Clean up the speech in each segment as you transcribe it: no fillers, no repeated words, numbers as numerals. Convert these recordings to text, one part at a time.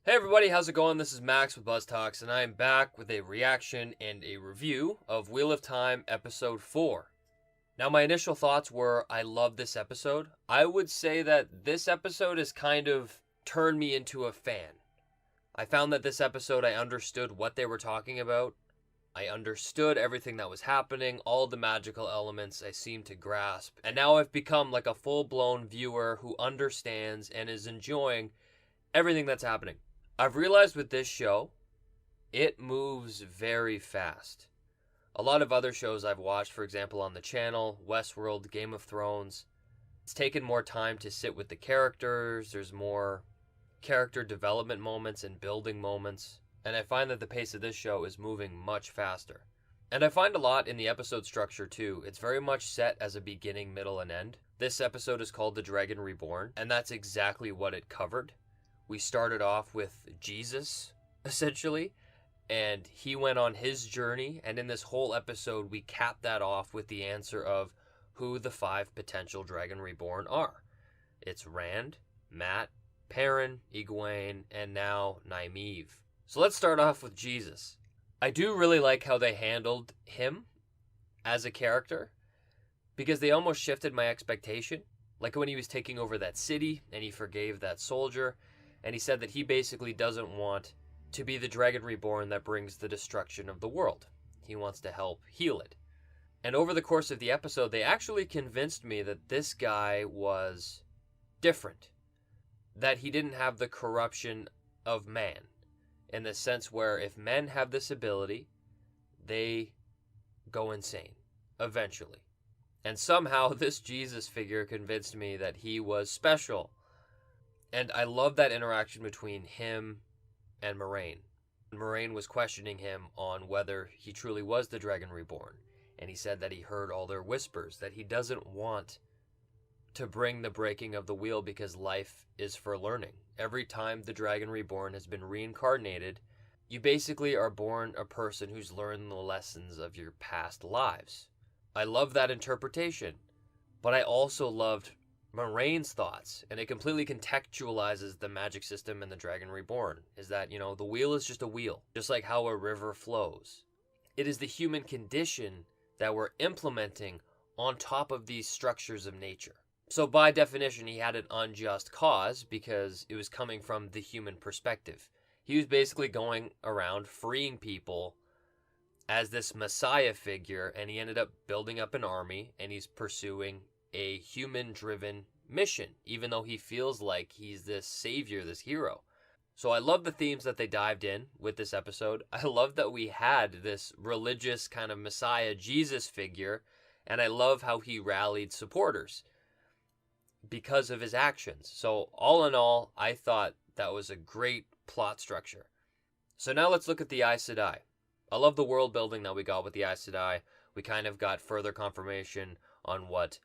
Hey everybody, how's it going? This is Max with BuzzTox, and I am back with a reaction and a review of Wheel of Time Episode 4. Now, my initial thoughts were, I love this episode. I would say that this episode has kind of turned me into a fan. I found that this episode, I understood what they were talking about. I understood everything that was happening, all the magical elements I seemed to grasp. And now I've become like a full-blown viewer who understands and is enjoying everything that's happening. I've realized with this show, it moves very fast. A lot of other shows I've watched, for example, on the channel, Westworld, Game of Thrones, it's taken more time to sit with the characters. There's more character development moments and building moments. And I find that the pace of this show is moving much faster. And I find a lot in the episode structure too. It's very much set as a beginning, middle, and end. This episode is called The Dragon Reborn, and that's exactly what it covered. We started off with Jesus, essentially, and he went on his journey, and in this whole episode, we capped that off with the answer of who the 5 potential Dragon Reborn are. It's Rand, Mat, Perrin, Egwene, and now Nynaeve. So let's start off with Jesus. I do really like how they handled him as a character, because they almost shifted my expectation. Like when he was taking over that city, and he forgave that soldier, and he said that he basically doesn't want to be the Dragon Reborn that brings the destruction of the world. He wants to help heal it. And over the course of the episode, they actually convinced me that this guy was different. That he didn't have the corruption of man. In the sense where if men have this ability, they go insane. Eventually. And somehow this Jesus figure convinced me that he was special. And I love that interaction between him and Moiraine. Moiraine was questioning him on whether he truly was the Dragon Reborn. And he said that he heard all their whispers, that he doesn't want to bring the breaking of the wheel because life is for learning. Every time the Dragon Reborn has been reincarnated, you basically are born a person who's learned the lessons of your past lives. I love that interpretation, but I also loved Moiraine's thoughts, and it completely contextualizes the magic system in the Dragon Reborn, is that, the wheel is just a wheel, just like how a river flows. It is the human condition that we're implementing on top of these structures of nature. So by definition, he had an unjust cause because it was coming from the human perspective. He was basically going around freeing people as this messiah figure, and he ended up building up an army, and he's pursuing a human-driven mission, even though he feels like he's this savior, this hero. So I love the themes that they dived in with this episode. I love that we had this religious kind of messiah Jesus figure, and I love how he rallied supporters because of his actions. So all in all, I thought that was a great plot structure. So now let's look at the Aes Sedai. I love the world building that we got with the Aes Sedai. We kind of got further confirmation on what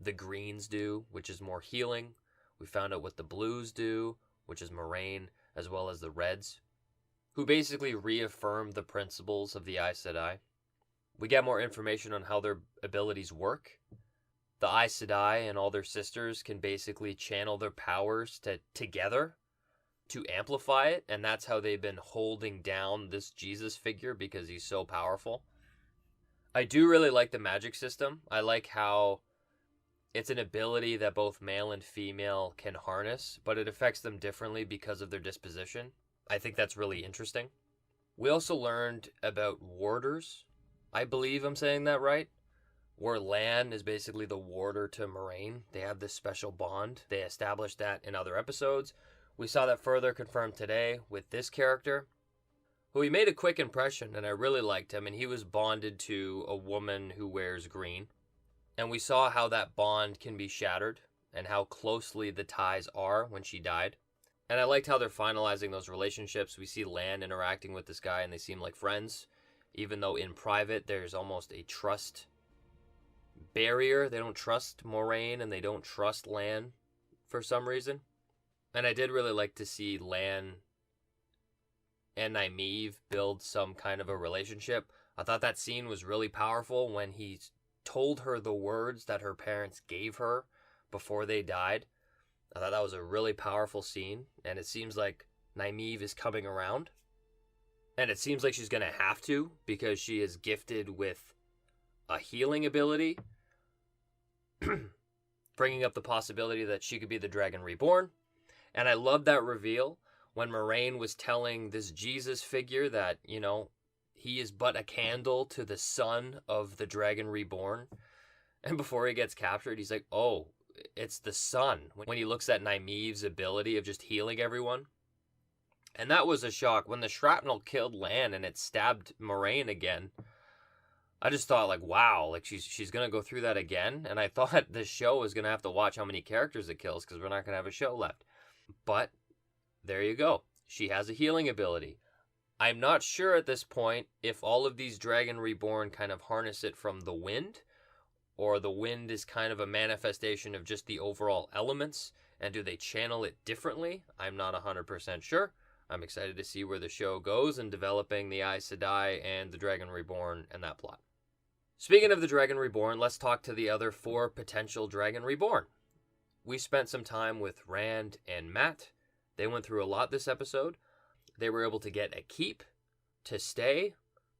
the greens do, which is more healing. We found out what the blues do, which is Moiraine, as well as the reds, who basically reaffirm the principles of the Aes Sedai. We get more information on how their abilities work. The Aes Sedai and all their sisters can basically channel their powers together to amplify it, and that's how they've been holding down this Jesus figure because he's so powerful. I do really like the magic system. I like how it's an ability that both male and female can harness, but it affects them differently because of their disposition. I think that's really interesting. We also learned about warders. I believe I'm saying that right. Where Lan is basically the warder to Moiraine. They have this special bond. They established that in other episodes. We saw that further confirmed today with this character, who he made a quick impression, and I really liked him, and he was bonded to a woman who wears green. And we saw how that bond can be shattered and how closely the ties are when she died. And I liked how they're finalizing those relationships. We see Lan interacting with this guy and they seem like friends, even though in private there's almost a trust barrier. They don't trust Moiraine and they don't trust Lan for some reason. And I did really like to see Lan and Nynaeve build some kind of a relationship. I thought that scene was really powerful when he told her the words that her parents gave her before they died. I thought that was a really powerful scene, and it seems like Nynaeve is coming around. And it seems like she's going to have to, because she is gifted with a healing ability, bringing up the possibility that she could be the Dragon Reborn. And I love that reveal when Moiraine was telling this Jesus figure that, he is but a candle to the sun of the Dragon Reborn. And before he gets captured, he's like, oh, it's the sun. When he looks at Nynaeve's ability of just healing everyone. And that was a shock. When the shrapnel killed Lan and it stabbed Moiraine again, I just thought, like, wow, like she's going to go through that again. And I thought this show was going to have to watch how many characters it kills, because we're not going to have a show left. But there you go. She has a healing ability. I'm not sure at this point if all of these Dragon Reborn kind of harness it from the wind, or the wind is kind of a manifestation of just the overall elements, and do they channel it differently? I'm not 100% sure. I'm excited to see where the show goes in developing the Aes Sedai and the Dragon Reborn and that plot. Speaking of the Dragon Reborn, let's talk to the other 4 potential Dragon Reborn. We spent some time with Rand and Mat. They went through a lot this episode. They were able to get a keep to stay,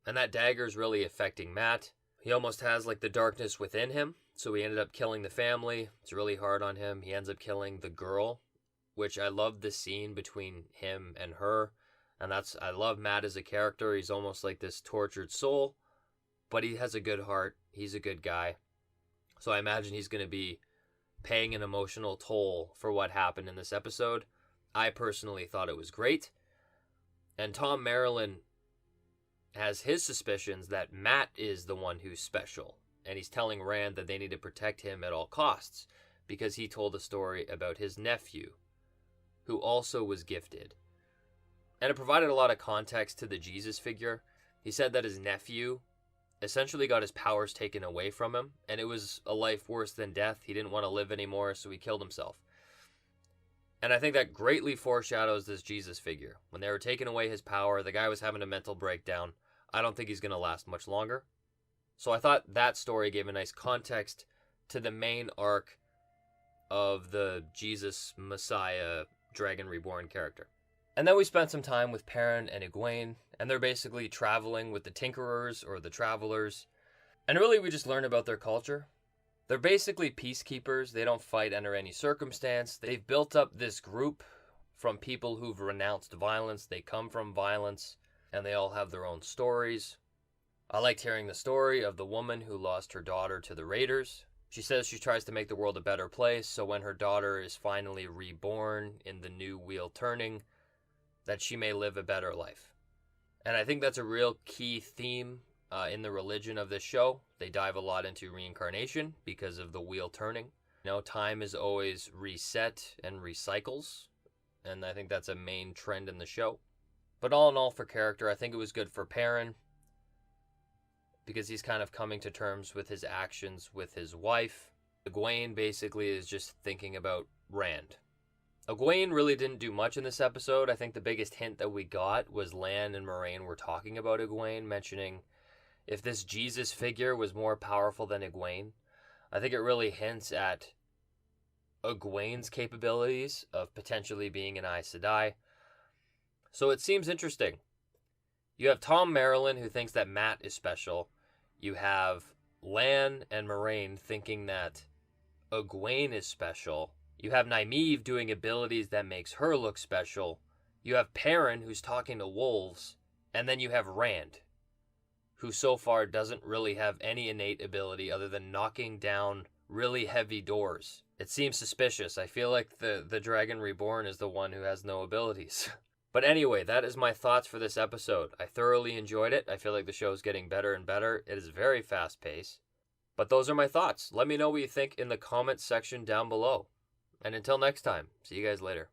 and that dagger is really affecting Mat. He almost has like the darkness within him, so he ended up killing the family. It's really hard on him. He ends up killing the girl, which I love the scene between him and her. And I love Mat as a character. He's almost like this tortured soul, but he has a good heart. He's a good guy. So I imagine he's going to be paying an emotional toll for what happened in this episode. I personally thought it was great. And Tom Marilyn has his suspicions that Mat is the one who's special. And he's telling Rand that they need to protect him at all costs, because he told a story about his nephew, who also was gifted. And it provided a lot of context to the Jesus figure. He said that his nephew essentially got his powers taken away from him, and it was a life worse than death. He didn't want to live anymore, so he killed himself. And I think that greatly foreshadows this Jesus figure. When they were taking away his power, the guy was having a mental breakdown. I don't think he's going to last much longer. So I thought that story gave a nice context to the main arc of the Jesus Messiah Dragon Reborn character. And then we spent some time with Perrin and Egwene, and they're basically traveling with the Tinkerers or the Travelers. And really we just learn about their culture. They're basically peacekeepers. They don't fight under any circumstance. They've built up this group from people who've renounced violence. They come from violence, and they all have their own stories. I liked hearing the story of the woman who lost her daughter to the Raiders. She says she tries to make the world a better place, so when her daughter is finally reborn in the new wheel turning, that she may live a better life. And I think that's a real key theme in the religion of this show. They dive a lot into reincarnation because of the wheel turning. Time is always reset and recycles, and I think that's a main trend in the show. But all in all, for character, I think it was good for Perrin, because he's kind of coming to terms with his actions with his wife. Egwene basically is just thinking about Rand. Egwene really didn't do much in this episode. I think the biggest hint that we got was Lan and Moiraine were talking about Egwene, mentioning if this Jesus figure was more powerful than Egwene. I think it really hints at Egwene's capabilities of potentially being an Aes Sedai. So it seems interesting. You have Tom Marilyn, who thinks that Mat is special. You have Lan and Moiraine thinking that Egwene is special. You have Nynaeve doing abilities that makes her look special. You have Perrin, who's talking to wolves. And then you have Rand, who so far doesn't really have any innate ability other than knocking down really heavy doors. It seems suspicious. I feel like the Dragon Reborn is the one who has no abilities. But anyway, that is my thoughts for this episode. I thoroughly enjoyed it. I feel like the show is getting better and better. It is very fast-paced. But those are my thoughts. Let me know what you think in the comments section down below. And until next time, see you guys later.